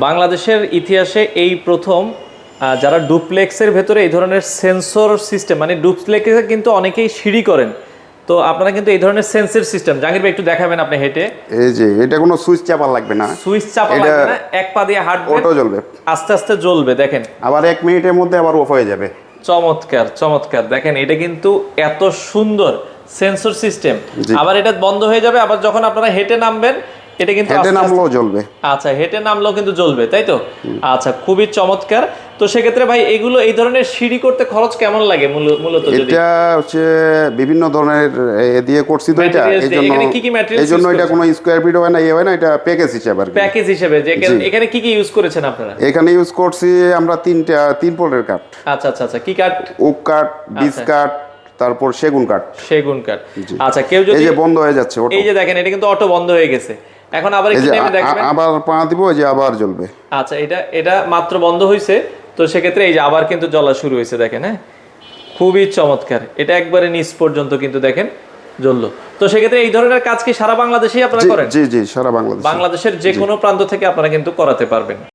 বাংলাদেশের ইতিহাসে এই প্রথম যারা ডুপ্লেক্সের ভেতরে এই ধরনের সেন্সর সিস্টেম, মানে ডুপ্লেক্সে কিন্তু অনেকেই সিঁড়ি করেন, তো আপনারা কিন্তু এই ধরনের সেন্সর সিস্টেম, জাহাঙ্গীর ভাই একটু দেখাবেন আপনি হেঁটে। এই যে এটা কোনো সুইচ চাপা লাগবে না, সুইচ চাপা লাগবে না, এক পা দিয়ে হাঁটবেন, অটো জ্বলবে, আস্তে আস্তে জ্বলবে। দেখেন আবার 1 মিনিটের মধ্যে আবার অফ হয়ে যাবে। চমৎকার চমৎকার, দেখেন এটা কিন্তু এত সুন্দর সেন্সর সিস্টেম। আবার এটা বন্ধ হয়ে যাবে, আবার যখন আপনারা হেঁটে নামবেন এটা কিন্তু হেঁটে নামলেও জ্বলবে। আচ্ছা, হেঁটে নামলেও কিন্তু জ্বলবে, তাই তো? আচ্ছা, খুবই চমৎকার। তো সেক্ষেত্রে ভাই এগুলো এই ধরনের সিঁড়ি করতে খরচ কেমন লাগে মূলত? এটা হচ্ছে বিভিন্ন ধরনের দিয়ে করছি তো, এটা এই জন্য এটা কোনো স্কোয়ার ফিট হয় না, হয় না, এটা প্যাকেজ হিসেবে আর কি। প্যাকেজ হিসেবে যে এখানে কি ইউজ করেছেন আপনারা? এখানে ইউজ করছি আমরা 3 প্রকারের কাঠ। আচ্ছা আচ্ছা আচ্ছা, কি কাঠ? ওক কাঠ, বিচ কাঠ, তারপর সেগুন কাঠ। সেগুন কাঠ। আচ্ছা, কেউ যদি এই যে বন্ধ হয়ে যাচ্ছে এই যে দেখেন এটা কিন্তু অটো বন্ধ হয়ে গেছে, এখন আবার একটু নেমে দেখবেন, আবার পা দিব, এই যে আবার জ্বলবে। আচ্ছা, এটা মাত্র বন্ধ হয়েছে, তো সেক্ষেত্রে এই যে আবার কিন্তু জ্বলা শুরু হয়েছে, দেখেন। হ্যাঁ, খুবই চমৎকার। এটা একবারে নিচ পর্যন্ত কিন্তু দেখেন জ্বললো। তো সেক্ষেত্রে এই ধরনের কাজ কি সারা বাংলাদেশেই আপনারা করেন? জি জি, সারা বাংলাদেশ, বাংলাদেশের যে কোনো প্রান্ত থেকে আপনারা কিন্তু করাতে পারবেন।